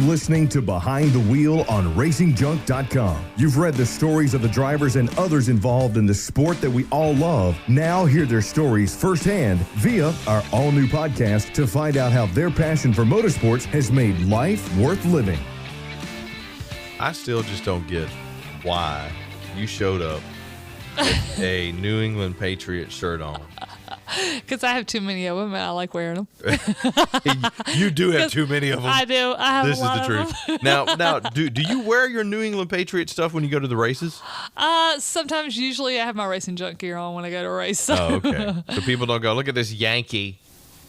listening to Behind the Wheel on RacingJunk.com. You've read the stories of the drivers and others involved in the sport that we all love. Now hear their stories firsthand via our all-new podcast to find out how their passion for motorsports has made life worth living. I still just don't get why you showed up with a New England Patriots shirt on. Because I have too many of them and I like wearing them. You do have too many of them. I do. I have This a lot is the of truth. Now, do you wear your New England Patriots stuff when you go to the races? Sometimes, usually I have my racing junk gear on when I go to a race. So. Oh, okay. So people don't go, look at this Yankee.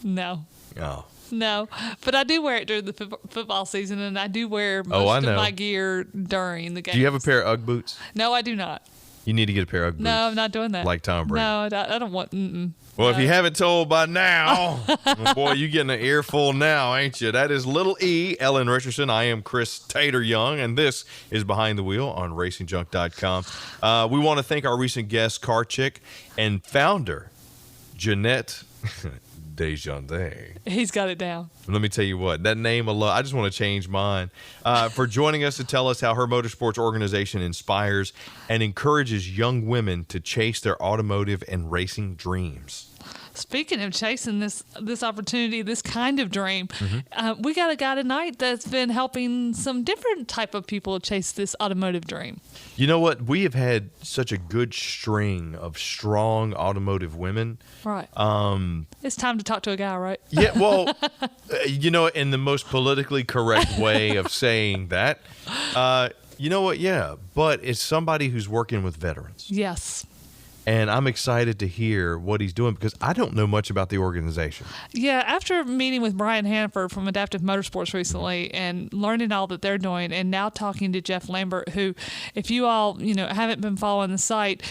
No. Oh. No, but I do wear it during the football season, and I do wear most of my gear during the game. Do you have a pair of Ugg boots? No, I do not. You need to get a pair of Ugg boots. No, I'm not doing that. Like Tom Brady. No, I don't want. Well, if you haven't told by now, well, boy, you getting an earful now, ain't you? That is Little E, Ellen Richardson. I am Chris Tater Young, and this is Behind the Wheel on RacingJunk.com. We want to thank our recent guest, Car Chick, and founder, Jeanette Desjardins. He's got it down. Let me tell you what, that name alone, I just want to change mine. For joining us to tell us how her motorsports organization inspires and encourages young women to chase their automotive and racing dreams. Speaking of chasing this opportunity, this kind of dream, we got a guy tonight that's been helping some different type of people chase this automotive dream. You know what? We have had such a good string of strong automotive women. Right. It's time to talk to a guy, right? Yeah, well, you know, in the most politically correct way of saying that, you know what? Yeah, but it's somebody who's working with veterans. Yes. And I'm excited to hear what he's doing because I don't know much about the organization. Yeah, after meeting with Brian Hannaford from Adaptive Motorsports recently and learning all that they're doing, and now talking to Jeff Lambert, who, if you all haven't been following the site,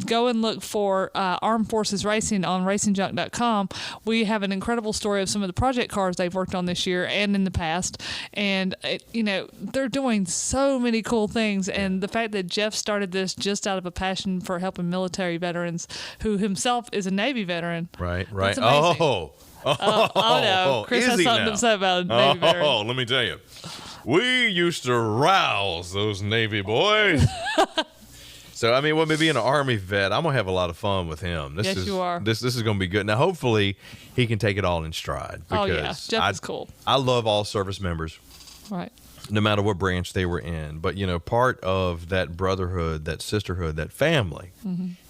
go and look for Armed Forces Racing on RacingJunk.com. We have an incredible story of some of the project cars they've worked on this year and in the past, and they're doing so many cool things. And the fact that Jeff started this just out of a passion for helping military veterans, who himself is a Navy veteran. Right. That's amazing. Oh no, Chris has something to say about a Navy veteran. Oh, let me tell you, we used to rouse those Navy boys. So, I mean, being an Army vet, I'm going to have a lot of fun with him. You are. This is going to be good. Now, hopefully, he can take it all in stride. Oh, yeah. Jeff is cool. I love all service members. Right. No matter what branch they were in. But, part of that brotherhood, that sisterhood, that family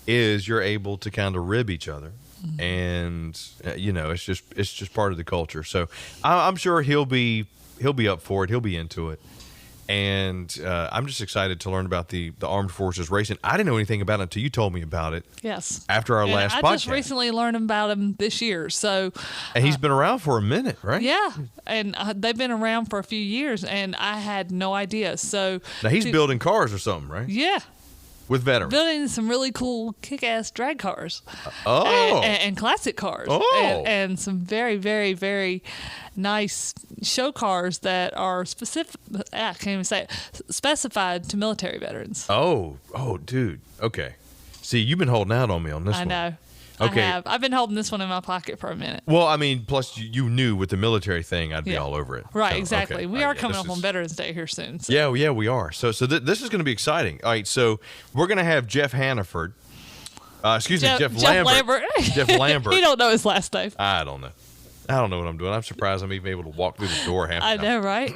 is you're able to kind of rib each other. And, it's just part of the culture. So, I'm sure he'll be up for it. He'll be into it. And I'm just excited to learn about the Armed Forces Racing. I didn't know anything about it until you told me about it. Yes. After our last podcast. I just recently learned about him this year. So. And he's been around for a minute, right? Yeah. And they've been around for a few years, and I had no idea. So. Now he's building cars or something, right? Yeah. With veterans. Building some really cool kick-ass drag cars. Oh. And classic cars. Oh. And some very, very, very nice show cars that are specified to military veterans. Oh, dude. Okay. See, you've been holding out on me on this one. I know. Okay. I have. I've been holding this one in my pocket for a minute. Well, I mean, plus you knew with the military thing, I'd be all over it. Right, So, exactly. okay. We are coming up on Veterans Day here soon. So. Yeah, we are. So this is going to be exciting. All right, so we're going to have Jeff Hannaford. Jeff Lambert. Jeff Lambert. He don't know his last name. I don't know what I'm doing. I'm surprised I'm even able to walk through the door half the time. I know, right?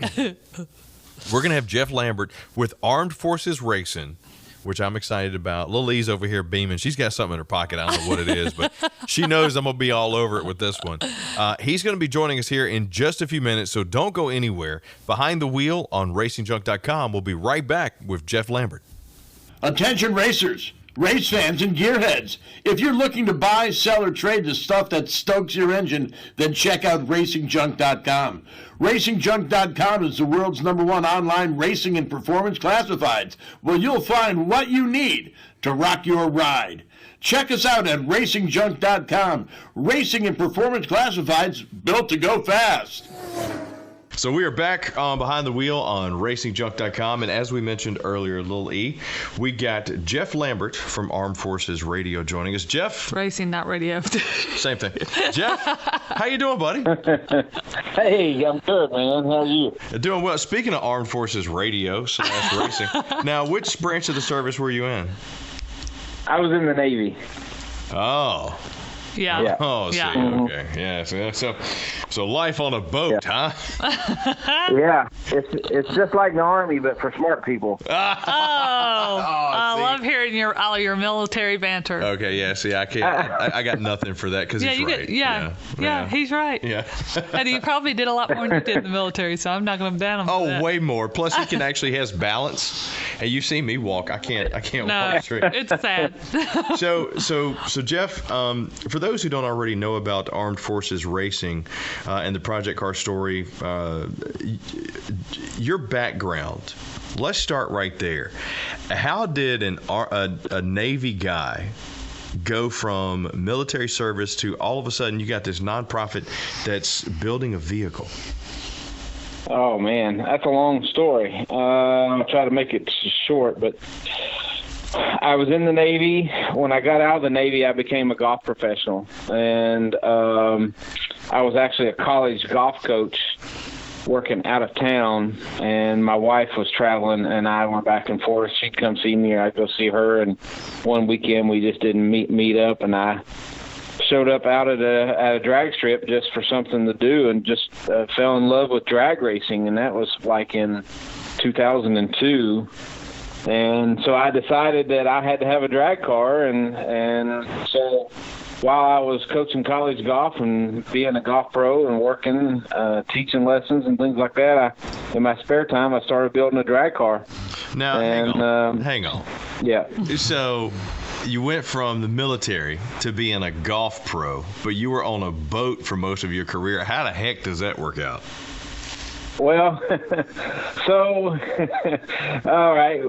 We're going to have Jeff Lambert with Armed Forces Racing, which I'm excited about. Lil Lee's over here beaming. She's got something in her pocket. I don't know what it is, but she knows I'm going to be all over it with this one. He's going to be joining us here in just a few minutes, so don't go anywhere. Behind the Wheel on RacingJunk.com. We'll be right back with Jeff Lambert. Attention racers, race fans, and gearheads. If you're looking to buy, sell, or trade the stuff that stokes your engine, then check out RacingJunk.com. RacingJunk.com is the world's #1 online racing and performance classifieds, where you'll find what you need to rock your ride. Check us out at RacingJunk.com. Racing and performance classifieds built to go fast. So we are back behind the wheel on RacingJunk.com, and as we mentioned earlier, Lil E, we got Jeff Lambert from Armed Forces Radio joining us. Jeff, Racing, not radio. same thing. Jeff, how you doing, buddy? Hey, I'm good, man. How are you? Doing well. Speaking of Armed Forces Radio / racing, now which branch of the service were you in? I was in the Navy. Oh. Yeah. Oh, see, okay, yeah. So life on a boat, huh? Yeah, it's just like the Army, but for smart people. I love hearing all your military banter. Okay, yeah. See, I can't. I got nothing for that because he's right. Yeah, he's right. Yeah. And he probably did a lot more than you did in the military, so I'm not going to down him. Oh, for that. way more. Plus, he can actually has balance. And you see me walk. I can't walk straight. It's sad. So Jeff, for those who don't already know about Armed Forces Racing and the Project Car story, your background. Let's start right there. How did a Navy guy go from military service to all of a sudden you got this nonprofit that's building a vehicle? Oh, man, that's a long story. I'll try to make it short, but I was in the Navy. When I got out of the Navy, I became a golf professional, and I was actually a college golf coach working out of town, and my wife was traveling, and I went back and forth. She'd come see me, or I'd go see her, and one weekend we just didn't meet up, and I showed up out at a drag strip just for something to do, and just fell in love with drag racing, and that was like in 2002. And so I decided that I had to have a drag car, and so while I was coaching college golf and being a golf pro and working, teaching lessons and things like that, in my spare time, I started building a drag car. Now, hang on. Yeah. So you went from the military to being a golf pro, but you were on a boat for most of your career. How the heck does that work out? Well, so, all right.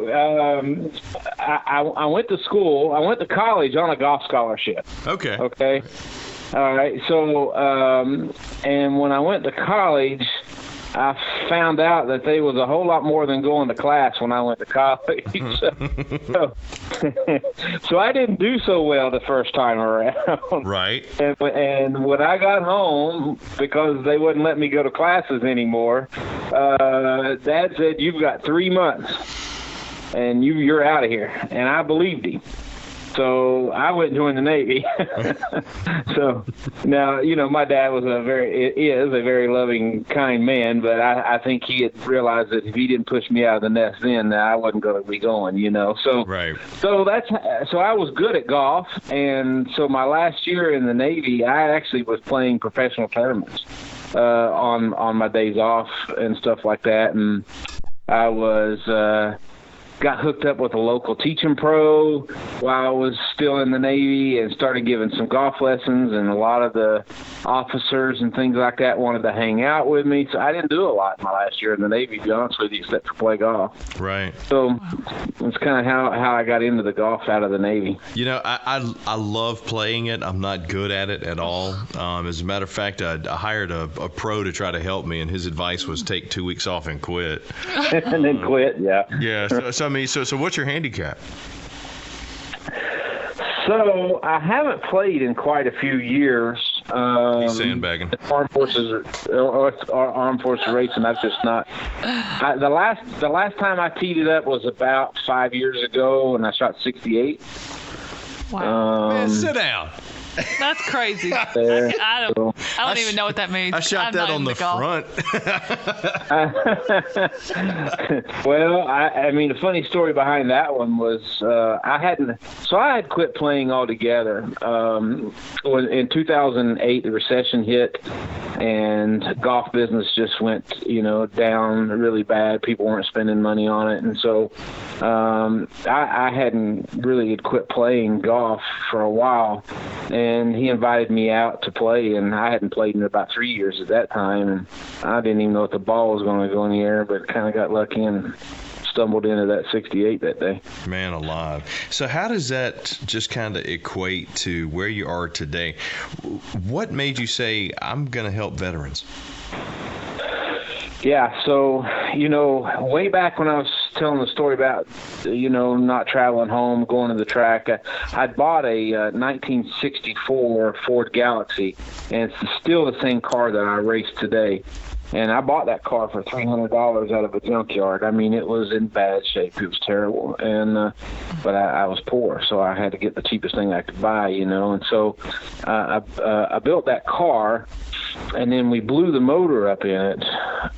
I went to school. I went to college on a golf scholarship. Okay. Okay. All right. So, and when I went to college, I found out that there was a whole lot more than going to class when I went to college. So I didn't do so well the first time around. Right. And when I got home, because they wouldn't let me go to classes anymore, Dad said, "You've got 3 months, and you're out of here." And I believed him. So I went and joined the Navy. So now, my dad is a very loving, kind man, but I think he had realized that if he didn't push me out of the nest then, I wasn't going to be going, So, right. So I was good at golf. And so my last year in the Navy, I actually was playing professional tournaments on my days off and stuff like that. And I was got hooked up with a local teaching pro while I was still in the Navy and started giving some golf lessons, and a lot of the officers and things like that wanted to hang out with me. So I didn't do a lot in my last year in the Navy, to be honest with you, except for play golf. Right. So it's kind of how I got into the golf out of the Navy. I love playing it. I'm not good at it at all. As a matter of fact, I hired a pro to try to help me, and his advice was take 2 weeks off and quit. And then quit, yeah. Yeah, so what's your handicap? So I haven't played in quite a few years. He's sandbagging. Armed Forces Racing. I've just not. The last time I teed it up was about 5 years ago, and I shot 68. Wow. Man, sit down. That's crazy. I don't even know what that means. I shot that on the front. Well, I mean, the funny story behind that one was I had quit playing altogether. In 2008, the recession hit, and golf business just went, down really bad. People weren't spending money on it, and so I hadn't really quit playing golf for a while. And he invited me out to play, and I hadn't played in about 3 years at that time, and I didn't even know if the ball was going to go in the air, but kind of got lucky and stumbled into that 68 that day. Man alive. So how does that just kind of equate to where you are today? What made you say, I'm going to help veterans? Yeah, so, way back when I was telling the story about, not traveling home, going to the track, I'd bought a 1964 Ford Galaxy, and it's still the same car that I race today. And I bought that car for $300 out of a junkyard. I mean, it was in bad shape. It was terrible. And but I was poor, so I had to get the cheapest thing I could buy, And so I built that car, and then we blew the motor up in it.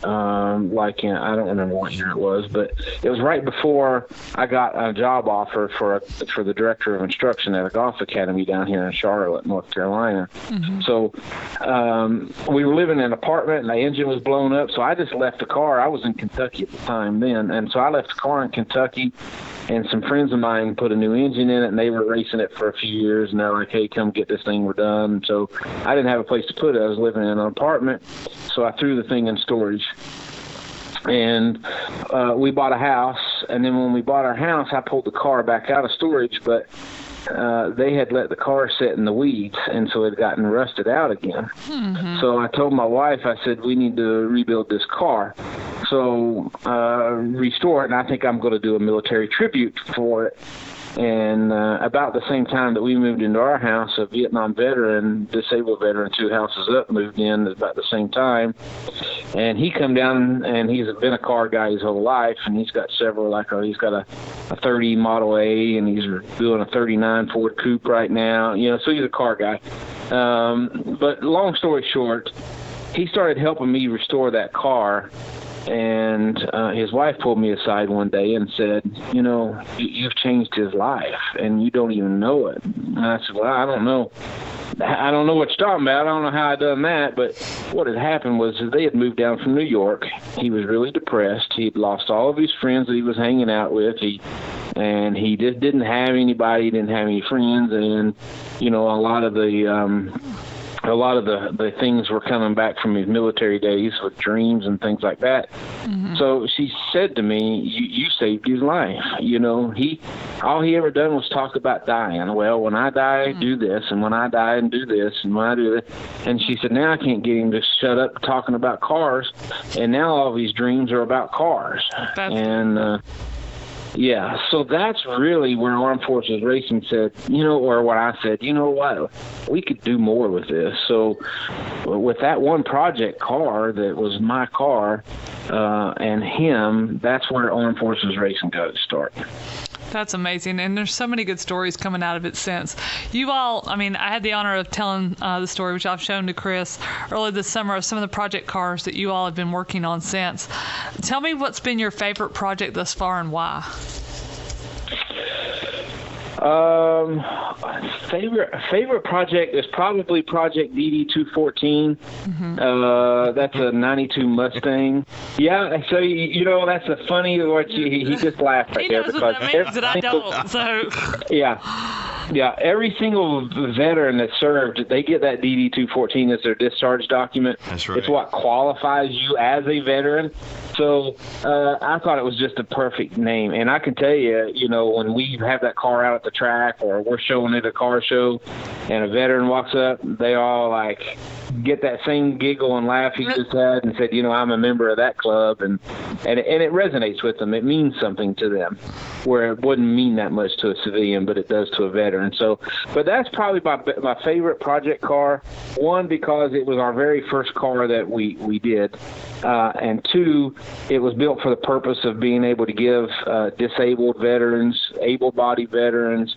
I don't remember what year it was, but it was right before I got a job offer for the director of instruction at a golf academy down here in Charlotte, North Carolina. Mm-hmm. So we were living in an apartment, and the engine was blown up. So I just left the car. I was in Kentucky at the time then, and so I left the car in Kentucky. And some friends of mine put a new engine in it, and they were racing it for a few years. And they're like, "Hey, come get this thing. We're done." And so I didn't have a place to put it. I was living in an apartment, so I threw the thing in storage. And we bought a house. And then when we bought our house, I pulled the car back out of storage, but they had let the car sit in the weeds, and so it had gotten rusted out again. Mm-hmm. So I told my wife, I said, we need to rebuild this car. So restore it, and I think I'm going to do a military tribute for it. And about the same time that we moved into our house, a Vietnam veteran, disabled veteran, 2 houses up, moved in at about the same time. And he come down, and he's been a car guy his whole life, and he's got several, he's got a 30 Model A, and he's doing a 39 Ford Coupe right now. So he's a car guy. But long story short, he started helping me restore that car. And his wife pulled me aside one day and said, you've changed his life, and you don't even know it. And I said, well, I don't know. I don't know what you're talking about. I don't know how I done that. But what had happened was they had moved down from New York. He was really depressed. He'd lost all of his friends that he was hanging out with. He just didn't have anybody. He didn't have any friends. And, a lot of the things were coming back from his military days with dreams and things like that. Mm-hmm. So she said to me, you saved his life. All he ever done was talk about dying. Well, when I die, do this, and when I die, and do this, and when I do that. And she said, now I can't get him to shut up talking about cars, and now all of his dreams are about cars. Yeah, so that's really where Armed Forces Racing said, or what I said, what, we could do more with this. So with that one project car that was my car and him, that's where Armed Forces Racing got its start. That's amazing. And there's so many good stories coming out of it since. I had the honor of telling the story, which I've shown to Chris earlier this summer, of some of the project cars that you all have been working on since. Tell me what's been your favorite project thus far and why. Favorite project is probably Project DD214. Mm-hmm. That's a 92 Mustang. Yeah, so that's a funny. He just laughed right there because that means that I don't. So yeah. Every single veteran that served, they get that DD214 as their discharge document. That's right. It's what qualifies you as a veteran. So I thought it was just a perfect name. And I can tell you, when we have that car out at the track or we're showing it at a car show and a veteran walks up, they all get that same giggle and laugh he just had and said, I'm a member of that club. And it resonates with them. It means something to them where it wouldn't mean that much to a civilian, but it does to a veteran. So, but that's probably my favorite project car. One, because it was our very first car that we did. And two, it was built for the purpose of being able to give disabled veterans, able-bodied veterans,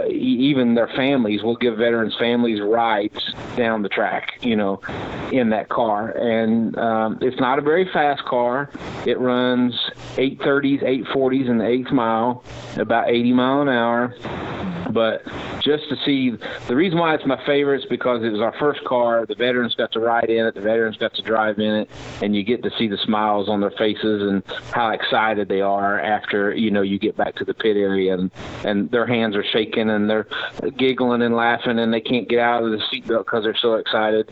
even their families. We'll give veterans' families rides down the track, in that car. And it's not a very fast car. It runs 830s, 840s in the 8th mile, about 80 mile an hour. But just to see, the reason why it's my favorite is because it was our first car. The veterans got to ride in it. The veterans got to drive in it. And you get to see the smiles on their faces and how excited they are after, you get back to the pit area and their hands are shaking and they're giggling and laughing and they can't get out of the seatbelt because they're so excited.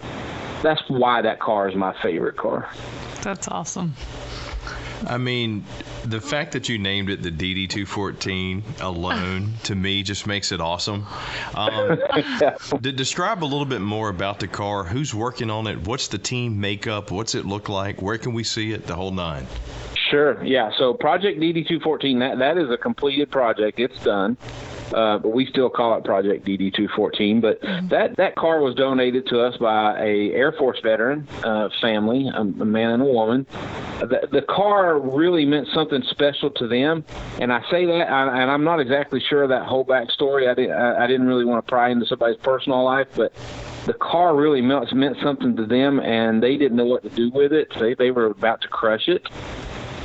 That's why that car is my favorite car. That's awesome. The fact that you named it the DD214 alone, to me, just makes it awesome. Describe a little bit more about the car. Who's working on it? What's the team makeup? What's it look like? Where can we see it? The whole nine. Sure. Yeah. So Project DD214, that is a completed project. It's done. But we still call it Project DD214. But that car was donated to us by a Air Force veteran family, a man and a woman. The car really meant something special to them, and I say that, and I'm not exactly sure of that whole backstory. I didn't really want to pry into somebody's personal life, but the car really meant something to them, and they didn't know what to do with it. They were about to crush it.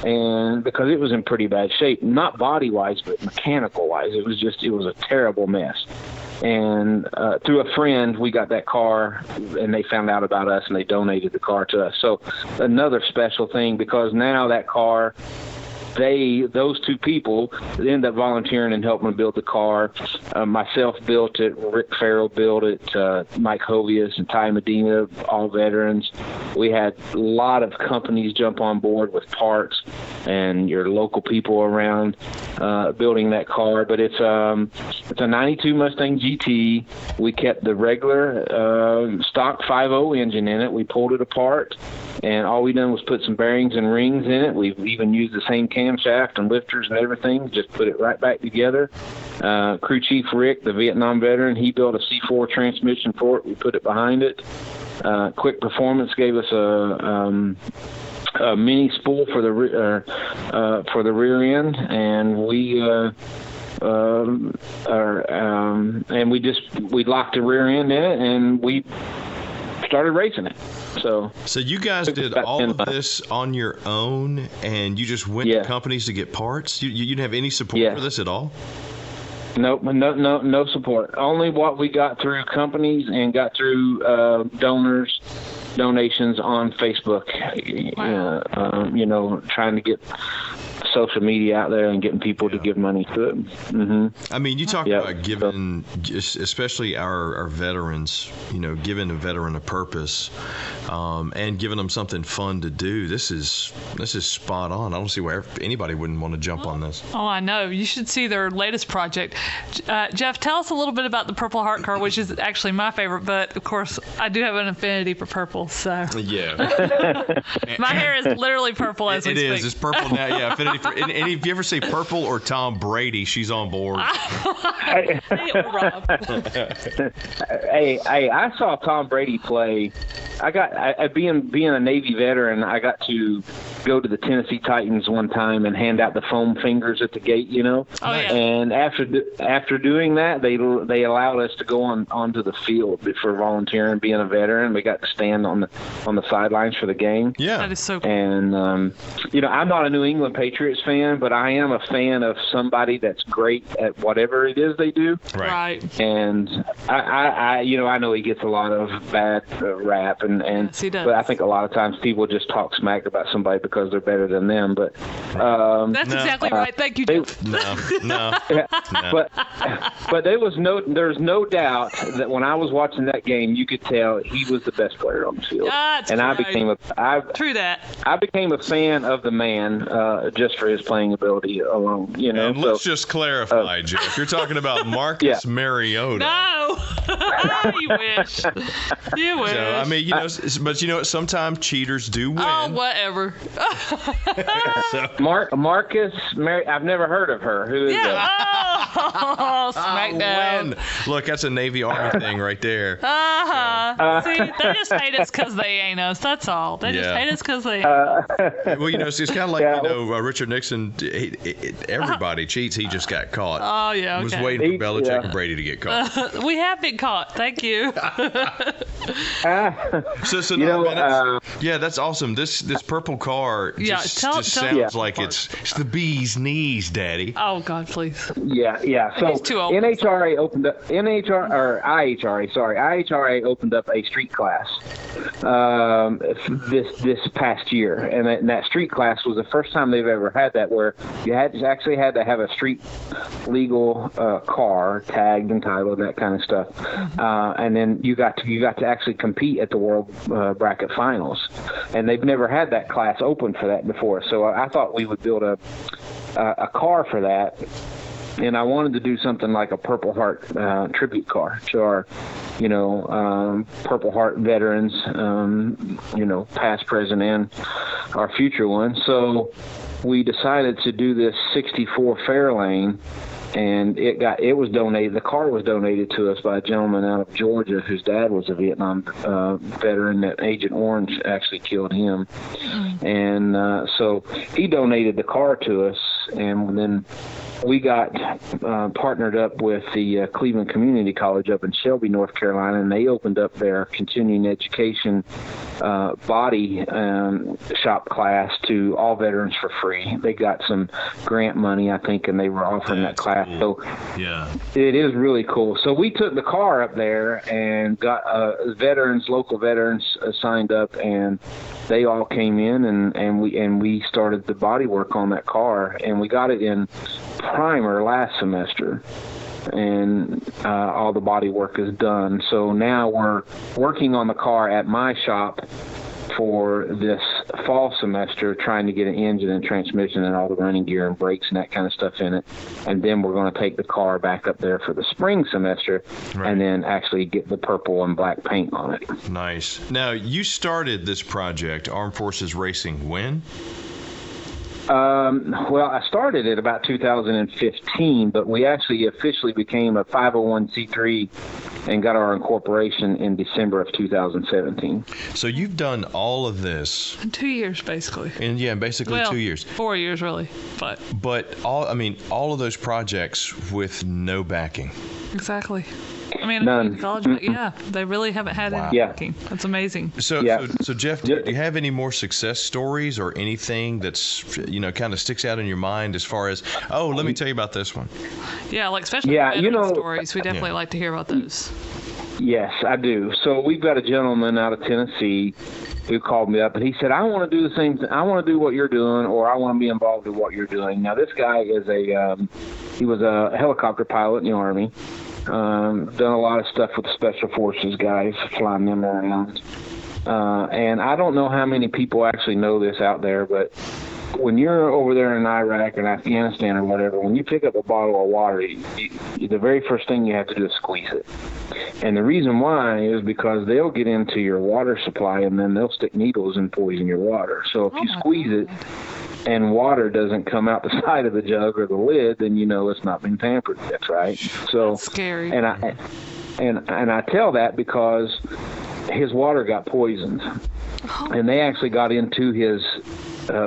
And because it was in pretty bad shape, not body-wise, but mechanical-wise, it was a terrible mess. And through a friend, we got that car, and they found out about us, and they donated the car to us. So another special thing, because now that car, those two people end up volunteering and helping build the car. Myself built it, Rick Farrell built it, Mike Hovius and Ty Medina, all veterans. We had a lot of companies jump on board with parts and your local people around building that car. But it's a 92 Mustang GT. We kept the regular stock 5.0 engine in it. We pulled it apart, and all we done was put some bearings and rings in it. We've even used the same camshaft and lifters and everything, just put it right back together. Crew Chief Rick, the Vietnam veteran, he built a C4 transmission for it. We put it behind it. Quick Performance gave us a mini spool for the rear end, and we locked the rear end in it, and we started racing it. So you guys did all of this on your own, and you just went to companies to get parts? You didn't have any support for this at all? Nope, no support. Only what we got through companies and got through donations on Facebook. Wow. Trying to get social media out there and getting people to give money to it. Mm-hmm. I mean, you talk about giving, especially our veterans, giving a veteran a purpose, and giving them something fun to do. This is spot on. I don't see why anybody wouldn't want to jump on this. Oh, I know. You should see their latest project. Jeff, tell us a little bit about the Purple Heart car, which is actually my favorite, but of course I do have an affinity for purple, so. Yeah. My hair is literally purple as we speak. It is. It's purple now, yeah. Affinity for, and if you ever say Purple or Tom Brady, she's on board. Hey, I saw Tom Brady play. Being a Navy veteran, I got to go to the Tennessee Titans one time and hand out the foam fingers at the gate, Oh, yeah. And after doing that, they allowed us to go onto the field for volunteering, being a veteran. We got to stand on the sidelines for the game. Yeah, that is so cool. And I'm not a New England Patriots fan, but I am a fan of somebody that's great at whatever it is they do. Right. And I know he gets a lot of bad rap, and yes, he does. But I think a lot of times people just talk smack about somebody because they're better than them. But that's exactly right. Thank you, Jeff. No. But there's no doubt that when I was watching that game, you could tell he was the best player on the field. And right. True that. I became a fan of the man just for his playing ability alone. And let's just clarify, Jeff. You're talking about Marcus Mariota. No, you wish. You wish. So, I mean, but sometimes cheaters do win. Oh, whatever. Marcus Mary. I've never heard of her. Who is that? Oh, SmackDown. Look, that's a Navy Army thing right there. See, they just hate us because they ain't us. That's all. They just hate us because they. Well, it's kind of like Richard Nixon. Everybody cheats. He just got caught. Oh yeah. Okay. Was waiting for Belichick and Brady to get caught. We have been caught. Thank you. That's awesome. This purple car just sounds like it's the bee's knees, Daddy. Oh God, please. Yeah, Yeah, so He's too old. IHRA opened up opened up a street class this past year, and that street class was the first time they've ever had that, where you had to have a street legal car, tagged and titled, that kind of stuff, and then you got to actually compete at the World Bracket Finals, and they've never had that class open for that before. So I thought we would build a car for that. And I wanted to do something like a Purple Heart tribute car to our, Purple Heart veterans, past, present, and our future ones. So we decided to do this 64 Fairlane, and it was donated. The car was donated to us by a gentleman out of Georgia whose dad was a Vietnam veteran that Agent Orange actually killed him, and so he donated the car to us, and then we got partnered up with the Cleveland Community College up in Shelby, North Carolina, and they opened up their continuing education body shop class to all veterans for free. They got some grant money, I think, and they were offering that class. Cool. So yeah, it is really cool. So we took the car up there and got local veterans signed up, and they all came in, and we started the body work on that car, and we got it in primer last semester, and all the body work is done. So now we're working on the car at my shop for this fall semester, trying to get an engine and transmission and all the running gear and brakes and that kind of stuff in it, and then we're going to take the car back up there for the spring semester, and then actually get the purple and black paint on it. Nice. Now, you started this project, Armed Forces Racing, when? Well, I started it about 2015, but we actually officially became a 501c3 and got our incorporation in December of 2017. So you've done all of this in 2 years, basically. And basically 2 years. 4 years, really. But all of those projects with no backing. Exactly. I mean, none. College, yeah, they really haven't had any backing. That's amazing. So Jeff, do you have any more success stories or anything that's kind of sticks out in your mind as far as, let me tell you about this one? Yeah, like especially stories. We definitely like to hear about those. Yes, I do. So we've got a gentleman out of Tennessee who called me up, and he said, I want to do the same thing. I want to do what you're doing, or I want to be involved in what you're doing. Now, this guy is he was a helicopter pilot in the Army. Done a lot of stuff with the Special Forces guys, flying them around. And I don't know how many people actually know this out there, but when you're over there in Iraq and Afghanistan or whatever, when you pick up a bottle of water, the very first thing you have to do is squeeze it. And the reason why is because they'll get into your water supply, and then they'll stick needles and poison your water. So if you squeeze it and water doesn't come out the side of the jug or the lid, then you know it's not been tampered with, right? So that's scary. And I tell that because his water got poisoned, and they actually got into his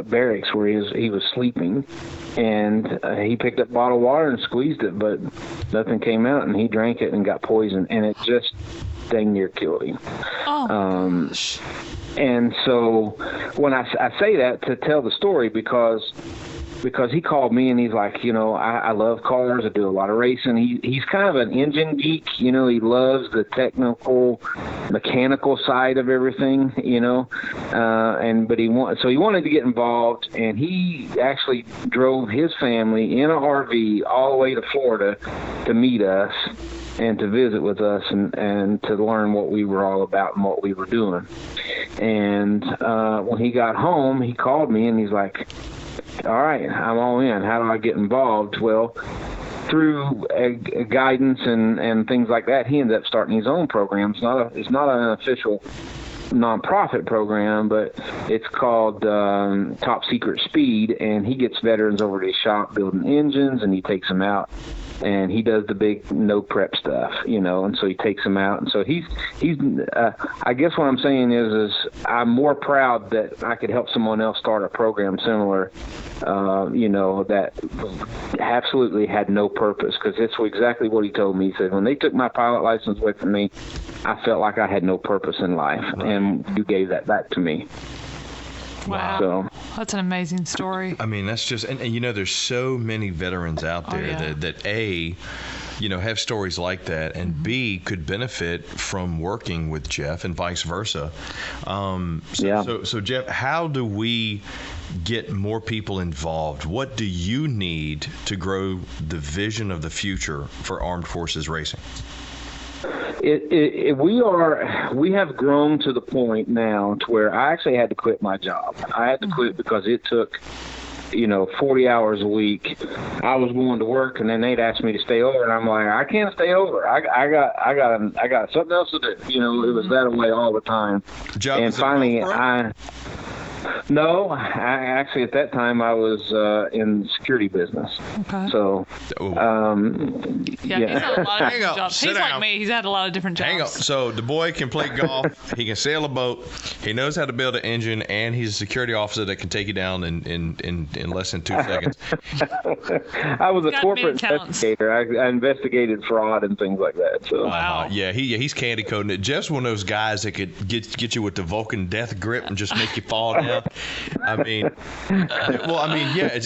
barracks where he was sleeping, and he picked up bottled water and squeezed it, but nothing came out, and he drank it and got poisoned, and it just dang near killed him. Gosh. And so when I say that to tell the story, because he called me and he's like, I love cars. I do a lot of racing. He's kind of an engine geek. He loves the technical, mechanical side of everything, but he wanted to get involved, and he actually drove his family in an RV all the way to Florida to meet us and to visit with us and to learn what we were all about and what we were doing. And when he got home, he called me and he's like, all right, I'm all in. How do I get involved? Well, through guidance and things like that, he ended up starting his own program. It's not an official nonprofit program, but it's called Top Secret Speed, and he gets veterans over to his shop building engines, and he takes them out. And he does the big no prep stuff, and so he takes them out. And so he's I guess what I'm saying is I'm more proud that I could help someone else start a program similar, that absolutely had no purpose, because it's exactly what he told me. He said, when they took my pilot license away from me, I felt like I had no purpose in life, and you gave that back to me. Wow. So that's an amazing story. I mean, that's just, and you know, there's so many veterans out there that A, you know, have stories like that, and B, could benefit from working with Jeff and vice versa. So Jeff, how do we get more people involved? What do you need to grow the vision of the future for Armed Forces Racing? We have grown to the point now to where I actually had to quit my job. I had to quit because it took 40 hours a week. I was going to work, and then they'd ask me to stay over, and I'm like, I can't stay over. I got something else to do. It was that way all the time. And finally, No, actually at that time I was in the security business. Okay. So, he's had a lot of different jobs. He's like me. He's had a lot of different jobs. Hang on. So the boy can play golf. He can sail a boat. He knows how to build an engine, and he's a security officer that can take you down in less than 2 seconds. I was a corporate investigator. I investigated fraud and things like that. So. Wow. He's candy coating it. Jeff's one of those guys that could get you with the Vulcan death grip and just make you fall down.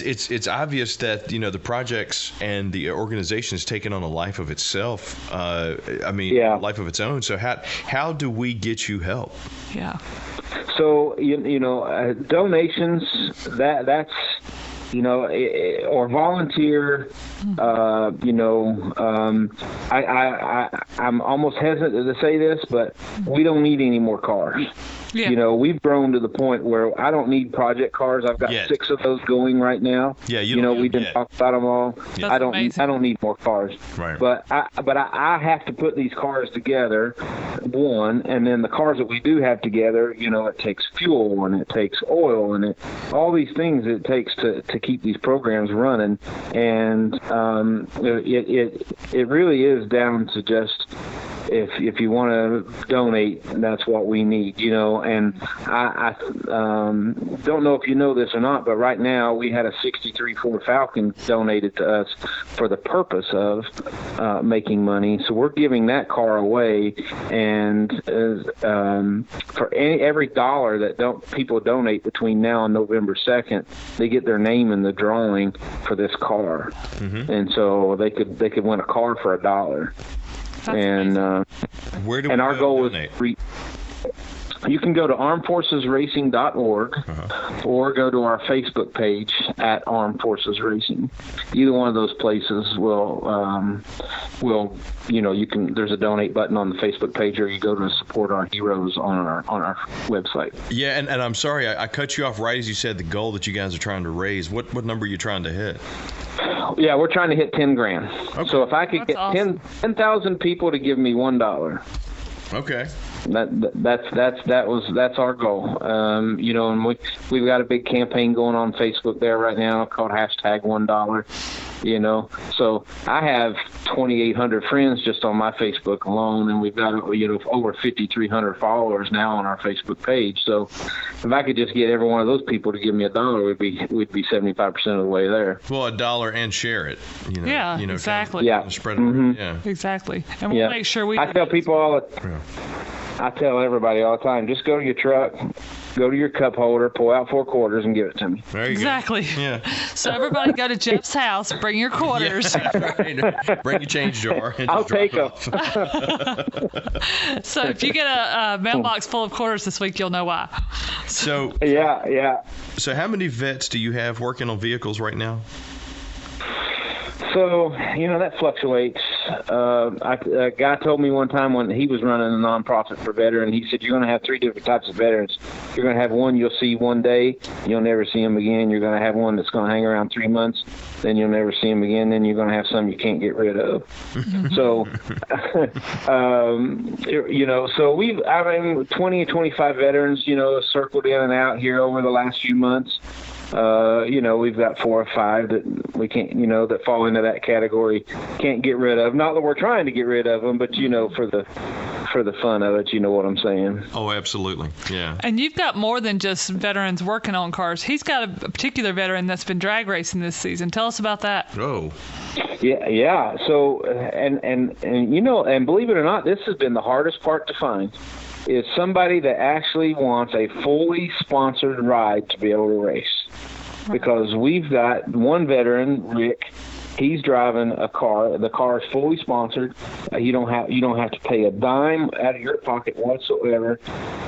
It's obvious that the projects and the organization has taken on a life of itself. Life of its own. So how do we get you help? Yeah. So donations that's or volunteer. I'm almost hesitant to say this, but we don't need any more cars. Yeah. We've grown to the point where I don't need project cars. I've got 6 of those going right now. Yeah, we didn't talk about them all. Yeah. I don't need more cars. Right. But I have to put these cars together, one, and then the cars that we do have together, it takes fuel and it takes oil and all these things it takes to keep these programs running, and it really is down to just if you want to donate, that's what we need, and I don't know if you know this or not, but right now we had a 63 Ford Falcon donated to us for the purpose of making money, so we're giving that car away, and for every dollar that people donate between now and November 2nd, they get their name in the drawing for this car. Mm-hmm. And so they could win a car for $1. And where do and we our goal donate? is you can go to armedforcesracing.org or go to our Facebook page at Armed Forces Racing. Either one of those places will you can. There's a donate button on the Facebook page, or you go to support our heroes on our website. Yeah, and I'm sorry I cut you off right as you said the goal that you guys are trying to raise. What number are you trying to hit? Yeah, we're trying to hit $10,000. Okay. So if I could get awesome. 10,000 people to give me $1. Okay. That's our goal. And we've got a big campaign going on Facebook there right now called #$1. So I have 2,800 friends just on my Facebook alone, and we've got over 5,300 followers now on our Facebook page. So if I could just get every one of those people to give me $1, we'd be 75% of the way there. Well, $1 and share it. Exactly. Kind of spread it. Mm-hmm. Yeah, exactly. And we'll make sure I tell people I tell everybody all the time, just go to your truck, go to your cup holder, pull out 4 quarters, and give it to me. There you exactly. go. Yeah. So everybody go to Jeff's house, bring your quarters. Yeah, right. Bring your change jar. And I'll take them. So if you get a mailbox full of quarters this week, you'll know why. So yeah. So how many vets do you have working on vehicles right now? So, that fluctuates. A guy told me one time when he was running a nonprofit for veterans, he said, you're going to have 3 different types of veterans. You're going to have one you'll see one day, you'll never see him again. You're going to have one that's going to hang around 3 months, then you'll never see him again. Then you're going to have some you can't get rid of. So, so we've 20 or 25 veterans, circled in and out here over the last few months. We've got 4 or 5 that we can't, that fall into that category, can't get rid of. Not that we're trying to get rid of them, but for the fun of it, you know what I'm saying? Oh, absolutely, yeah. And you've got more than just veterans working on cars. He's got a particular veteran that's been drag racing this season. Tell us about that. Oh. Yeah. So, and believe it or not, this has been the hardest part to find. is somebody that actually wants a fully sponsored ride to be able to race. Because we've got one veteran, Rick. He's driving a car. The car is fully sponsored. You don't have to pay a dime out of your pocket whatsoever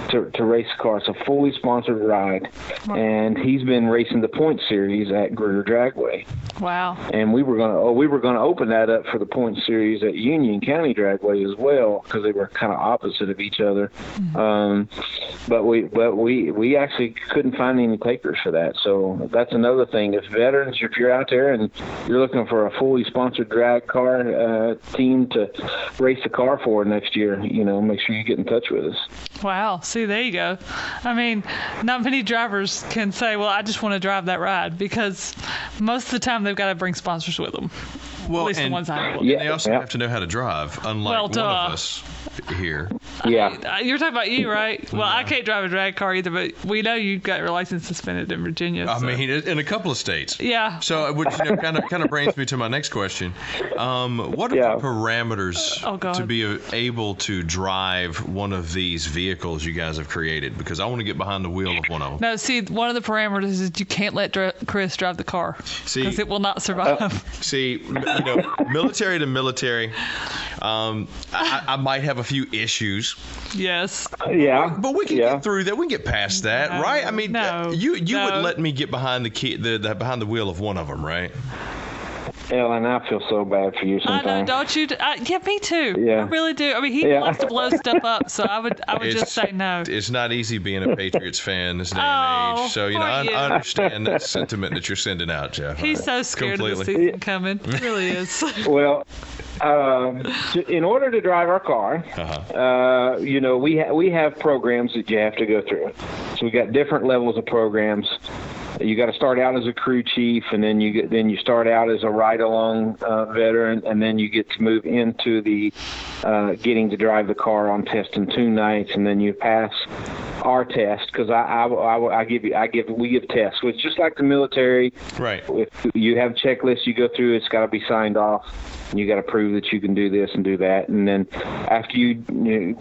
to race the car. It's a fully sponsored ride, and he's been racing the Point Series at Greer Dragway. Wow! And we were gonna open that up for the Point Series at Union County Dragway as well, because they were kind of opposite of each other. But we actually couldn't find any takers for that. So that's another thing. If veterans, if you're out there and you're looking for a fully sponsored drag car team to race the car for next year, make sure you get in touch with us. Wow. See, there you go. I mean, not many drivers can say, well, I just want to drive that ride, because most of the time they've got to bring sponsors with them. Well, at least the and, ones I know. and they also have to know how to drive, unlike one of us here. Yeah. You're talking about you, right? Well, I can't drive a drag car either, but we know you got your license suspended in Virginia. I so. mean, in a couple of states. Yeah. So, which kind of brings me to my next question. What are the parameters to be able to drive one of these vehicles you guys have created? Because I want to get behind the wheel of one of them. No, see, one of the parameters is you can't let Chris drive the car, because it will not survive. Military to military, I might have a few issues. Yes. Yeah. But we can get through that. We can get past that, right? I mean, you would let me get behind behind the wheel of one of them, right? Ellen, I feel so bad for you sometimes. I know, don't you? Yeah, me too. Yeah. I really do. I mean, he wants to blow stuff up, so I would just say no. It's not easy being a Patriots fan this day and age. So, I understand that sentiment that you're sending out, Jeff. He's so scared of the season coming. He really is. Well, in order to drive our car, we have programs that you have to go through. So we got different levels of programs. You got to start out as a crew chief, and then you start out as a ride-along veteran, and then you get to move into the getting to drive the car on test and tune nights, and then you pass our test, because we give tests. So it's just like the military. Right. If you have checklists you go through, it's got to be signed off. You got to prove that you can do this and do that, and then after you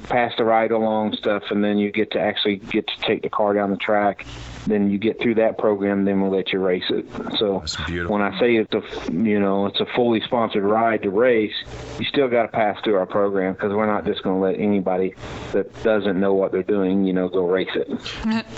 pass the ride-along stuff, and then you get to take the car down the track. Then you get through that program, then we'll let you race it. So when I say it's a fully sponsored ride to race, you still got to pass through our program, because we're not just going to let anybody that doesn't know what they're doing, go race it.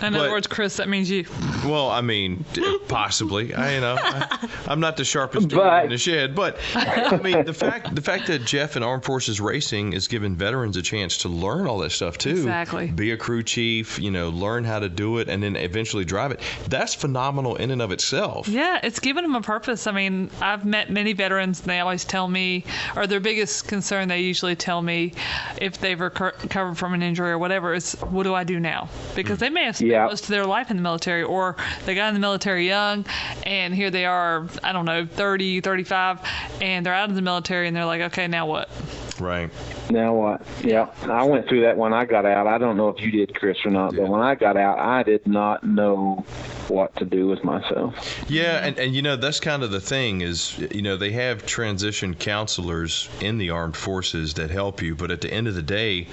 In other words, Chris, that means you. Well, I mean, possibly. I'm not the sharpest tool in the shed, but I mean, the fact that Jeff and Armed Forces Racing is giving veterans a chance to learn all that stuff too. Exactly. Be a crew chief, learn how to do it, and then eventually drive it. That's phenomenal in and of itself. Yeah, it's given them a purpose. I mean, I've met many veterans, and they always tell me, or their biggest concern, they usually tell me, if they've recovered from an injury or whatever, is what do I do now? Because they may have spent most of their life in the military, or they got in the military young, and here they are, I don't know, 30, 35, and they're out of the military, and they're like, okay, now what? Right. Now what? Yeah, I went through that when I got out. I don't know if you did, Chris, or not, but when I got out, I did not know what to do with myself. Yeah, and that's kind of the thing is, they have transition counselors in the armed forces that help you, but at the end of the day,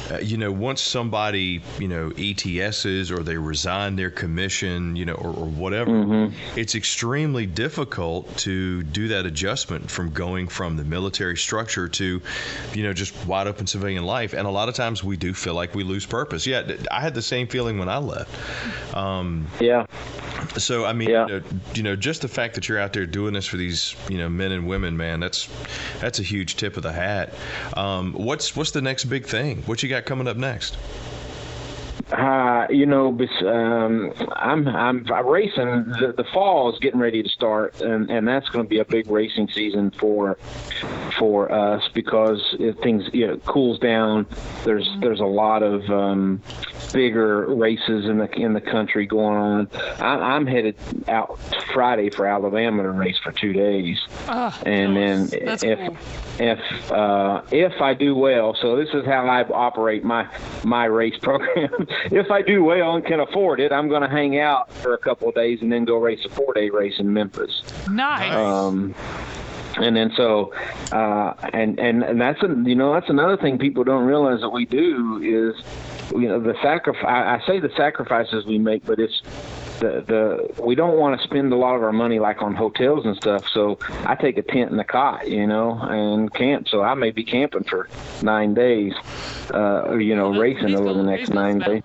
once somebody, ETSs or they resign their commission, or whatever, it's extremely difficult to do that adjustment from going from the military structure to, just wide open civilian life. And a lot of times we do feel like we lose purpose. Yeah, I had the same feeling when I left. So, I mean, just the fact that you're out there doing this for these, men and women, man, that's a huge tip of the hat. What's the next big thing? What you got coming up next? I'm racing. The fall is getting ready to start, and that's going to be a big racing season for us, because if things cools down, there's a lot of bigger races in the country going on. I'm headed out Friday for Alabama to race for 2 days, and then if I do well, so this is how I operate my race program. If I do well and can afford it, I'm going to hang out for a couple of days and then go race a 4-day race in Memphis. Nice. And then and that's that's another thing people don't realize that we do is the sacrifice. I say the sacrifices we make, but it's we don't want to spend a lot of our money like on hotels and stuff. So I take a tent and a cot, and camp. So I may be camping for 9 days, racing over the next 9 days.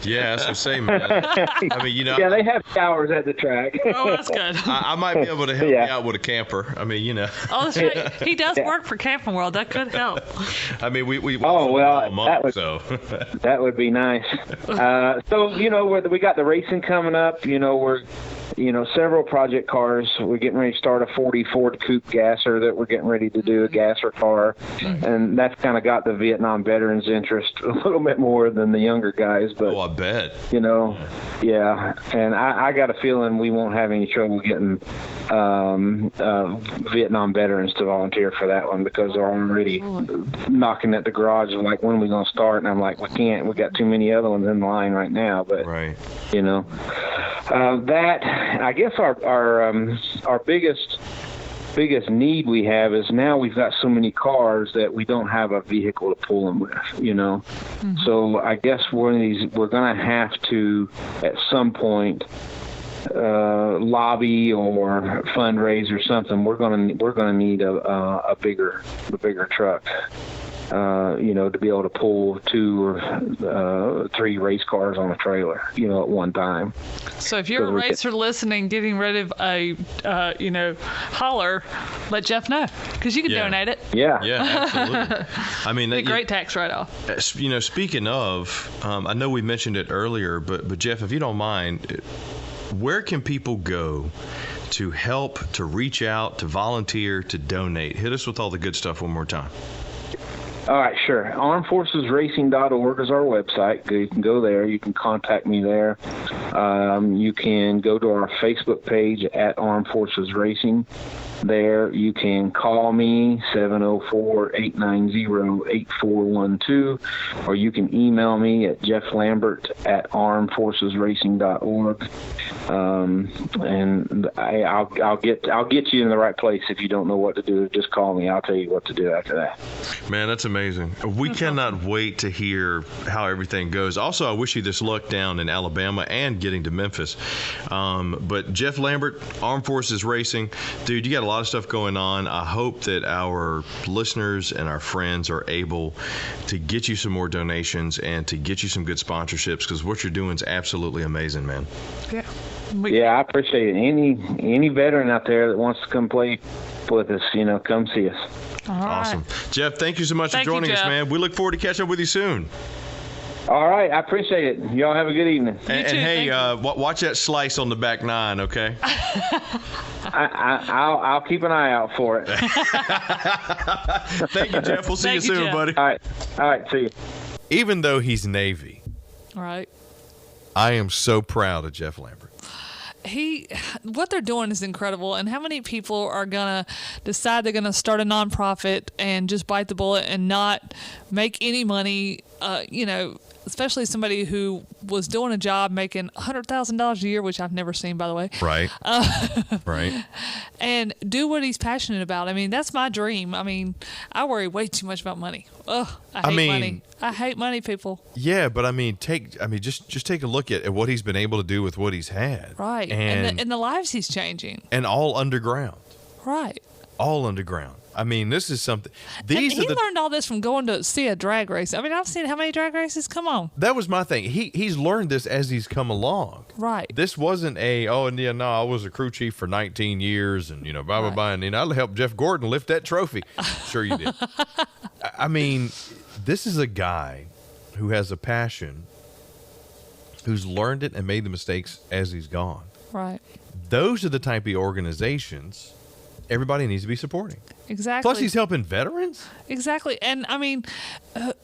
Yeah, that's what I'm saying, man. I mean, Yeah, they have showers at the track. Oh, that's good. I might be able to help you out with a camper. I mean, Oh, that's right. He does work for Camping World. That could help. I mean, we that would be nice. So we got the racing coming up. We're several project cars. We're getting ready to start a 40 Ford Coupe gasser that we're getting ready to do, a gasser car. And that's kind of got the Vietnam veterans interest a little bit more than the younger guys. But, I bet. Yeah. And I got a feeling we won't have any trouble getting Vietnam veterans to volunteer for that one, because they're already knocking at the garage like, when are we going to start? And I'm like, we can't. We got too many other ones in line right now. But, right. That, I guess our biggest need we have is now we've got so many cars that we don't have a vehicle to pull them with, Mm-hmm. So I guess we're going to have to at some point lobby or fundraise or something. We're going to need a bigger truck. To be able to pull 2 or 3 race cars on a trailer, at one time. So if you're a racer listening, getting rid of a, hauler, let Jeff know, because you can donate it. Yeah. Yeah, absolutely. I mean, a great tax write-off. Speaking of, I know we mentioned it earlier, but Jeff, if you don't mind, where can people go to help, to reach out, to volunteer, to donate? Hit us with all the good stuff one more time. All right, sure. ArmedForcesRacing.org is our website. You can go there. You can contact me there. You can go to our Facebook page at Armed Forces Racing. There you can call me, 704-890-8412, or you can email me at jefflambert@armedforcesracing.org. And I'll get you in the right place. If you don't know what to do, just call me. I'll tell you what to do after that. Man, that's amazing. We cannot wait to hear how everything goes. Also, I wish you this luck down in Alabama and getting to Memphis. But Jeff Lambert, Armed Forces Racing, dude, you got a lot of stuff going on. I hope that our listeners and our friends are able to get you some more donations and to get you some good sponsorships, because what you're doing is absolutely amazing, man. Yeah. I appreciate it. Any veteran out there that wants to come play with us, come see us. All right. Awesome. Jeff, thank you so much for joining us, man. We look forward to catching up with you soon. All right, I appreciate it. Y'all have a good evening. And hey, watch that slice on the back 9, okay? I'll keep an eye out for it. Thank you, Jeff. We'll see you soon, Jeff. buddy. All right, see you. Even though he's Navy, All right. I am so proud of Jeff Lambert. What they're doing is incredible, and how many people are gonna decide they're gonna start a nonprofit and just bite the bullet and not make any money, especially somebody who was doing a job making $100,000 a year, which I've never seen, by the way. Right. Right. And do what he's passionate about. I mean, that's my dream. I mean, I worry way too much about money. Ugh, I hate money. I hate money, people. Yeah, but just take a look at what he's been able to do with what he's had. Right. And the lives he's changing. And all underground. Right. All underground. I mean, this is something. He learned all this from going to see a drag race. I mean, I've seen how many drag races. Come on. That was my thing. He's learned this as he's come along. Right. This wasn't I was a crew chief for 19 years and, blah, blah, blah. And I helped Jeff Gordon lift that trophy. Sure you did. I mean, this is a guy who has a passion, who's learned it and made the mistakes as he's gone. Right. Those are the type of organizations everybody needs to be supporting. Exactly. Plus, he's helping veterans. Exactly. And I mean,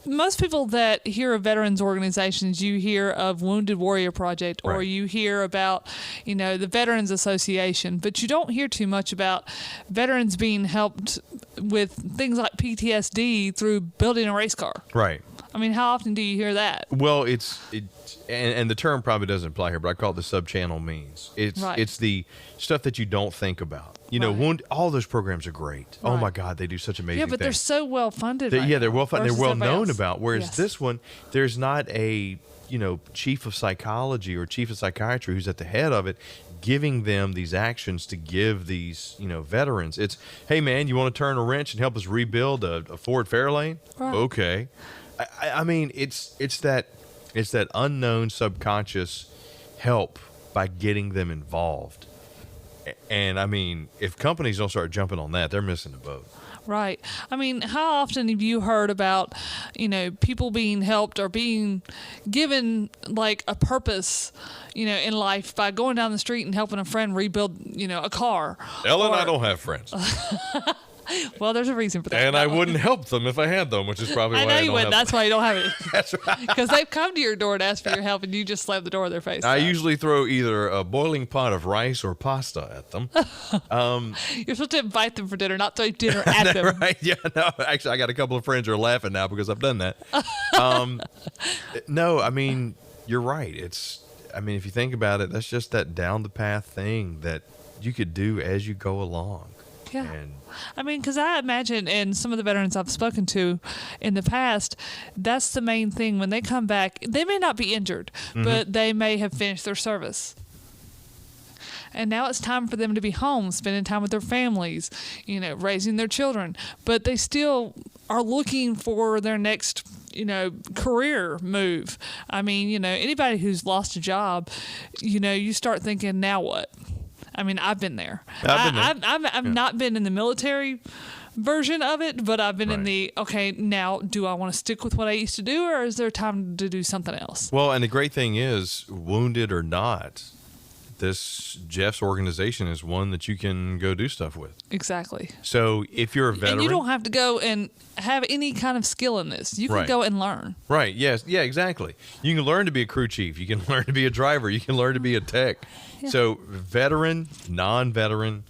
most people that hear of veterans organizations, you hear of Wounded Warrior Project, or you hear about, the Veterans Association, but you don't hear too much about veterans being helped with things like PTSD through building a race car. Right. I mean, how often do you hear that? Well, and the term probably doesn't apply here, but I call it the sub-channel means. It's the stuff that you don't think about. You know, all those programs are great. Oh my God, they do such amazing things. Yeah, but they're so well funded. They're well funded. They're well known else. about. Whereas Yes. this one, there's not a chief of psychology or chief of psychiatry who's at the head of it, giving them these actions to give these veterans. It's, hey man, you want to turn a wrench and help us rebuild a Ford Fairlane? Right. Okay. I mean, it's that unknown subconscious help by getting them involved. And I mean, if companies don't start jumping on that, they're missing the boat. Right. I mean, how often have you heard about, people being helped or being given like a purpose, in life by going down the street and helping a friend rebuild, a car? Ellen, I don't have friends. Well, there's a reason for that. And I wouldn't help them if I had them, which is probably why I know you wouldn't. That's why you don't have it. That's right. Because they've come to your door and asked for your help, and you just slam the door in their face. I So. usually throw either a boiling pot of rice or pasta at them. You're supposed to invite them for dinner, not throw dinner at them. Right? Yeah, no, actually, I got a couple of friends who are laughing now because I've done that. No, I mean, you're right. If you think about it, that's just that down the path thing that you could do as you go along. Yeah. And I mean, because I imagine, and some of the veterans I've spoken to in the past, that's the main thing. When they come back, they may not be injured, but they may have finished their service. And now it's time for them to be home, spending time with their families, raising their children. But they still are looking for their next, career move. I mean, anybody who's lost a job, you start thinking, now what? I mean, I've been there. I've not been in the military version of it, but I've been in the, okay, now do I want to stick with what I used to do, or is there time to do something else? well, and the great thing is, wounded or not, Jeff's organization is one that you can go do stuff with. Exactly. So if you're a veteran, And you don't have to go and have any kind of skill in this. You can Right. go and learn. right? Yes, yeah, exactly. You can learn to be a crew chief. You can learn to be a driver. You can learn to be a tech. Yeah. So veteran, non-veteran,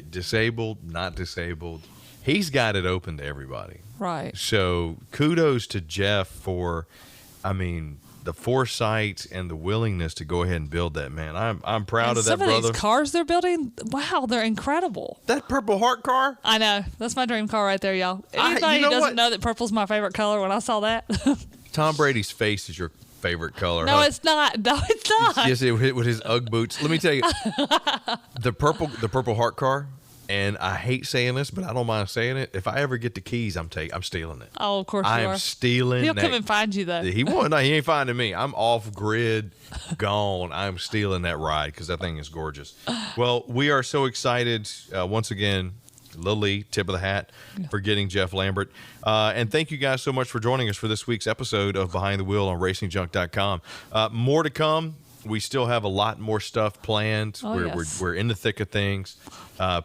disabled, not disabled, he's got it open to everybody. Right. So kudos to Jeff for, the foresight and the willingness to go ahead and build that, man. I'm proud And of that, some of brother. these cars they're building, wow, they're incredible. That Purple Heart car? I know. That's my dream car right there, y'all. You Anybody know who doesn't what? know that purple's my favorite color, when I saw that. Tom Brady's face is your favorite color. No, huh? it's not. No, it's not. Yes, with his UGG boots. Let me tell you, the Purple Heart car, and I hate saying this, but I don't mind saying it. If I ever get the keys, I'm stealing it. Oh, of course I you am are. stealing. He'll that. come and find you, though. He won't. No, he ain't finding me. I'm off grid, gone. I'm stealing that ride because that thing is gorgeous. Well, we are so excited once again. Lily, tip of the hat for getting Jeff Lambert. And thank you guys so much for joining us for this week's episode of Behind the Wheel on RacingJunk.com. More to come. We still have a lot more stuff planned. Oh, yes. We're in the thick of things.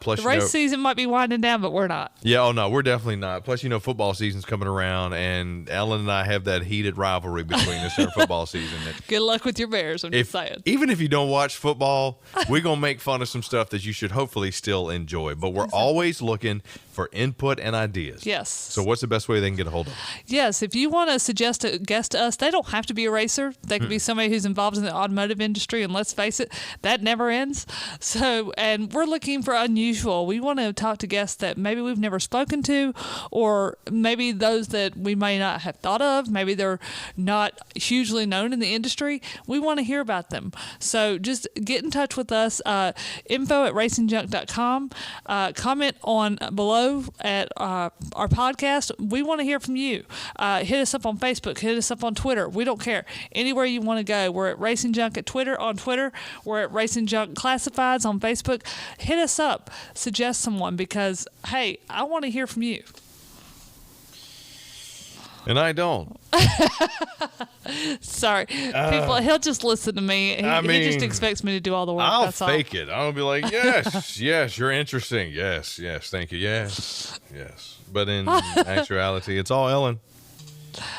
Plus, The race season might be winding down, but we're not. yeah, oh no, we're definitely not. Plus, football season's coming around, and Ellen and I have that heated rivalry between us in football season. That Good luck with your Bears, I'm just saying. even if you don't watch football, we're gonna make fun of some stuff that you should hopefully still enjoy. But we're always looking for input and ideas. Yes. So, what's the best way they can get a hold of us? Yes, if you want to suggest a guest to us, they don't have to be a racer. They could be somebody who's involved in the automotive industry, and let's face it, that never ends. So, and we're looking for unusual. We want to talk to guests that maybe we've never spoken to, or maybe those that we may not have thought of. Maybe they're not hugely known in the industry. We want to hear about them. So just get in touch with us, info@racingjunk.com. Comment on below at our podcast. We want to hear from you. Hit us up on Facebook. Hit us up on Twitter. We don't care. Anywhere you want to go. We're at Racing Junk on Twitter. We're at Racing Junk Classifieds on Facebook. Hit us up. Suggest someone, because, hey, I want to hear from you. And I don't. Sorry. People, he'll just listen to me. He just expects me to do all the work. I'll That's all. fake it. I'll be like, yes, yes, you're interesting. Yes, thank you. Yes. But in actuality, it's all Ellen.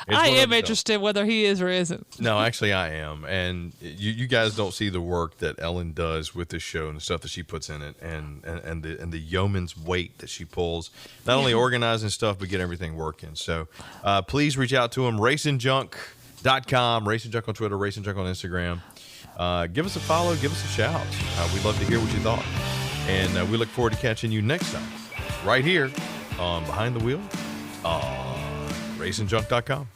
I am interested whether he is or isn't. No, actually, I am. And you guys don't see the work that Ellen does with this show and the stuff that she puts in it, and the yeoman's weight that she pulls, not only organizing stuff but get everything working. So please reach out to him. RacingJunk.com, Racing Junk on Twitter, Racing Junk on Instagram. Give us a follow, give us a shout. We'd love to hear what you thought. And we look forward to catching you next time, right here on Behind the Wheel on RacingJunk.com.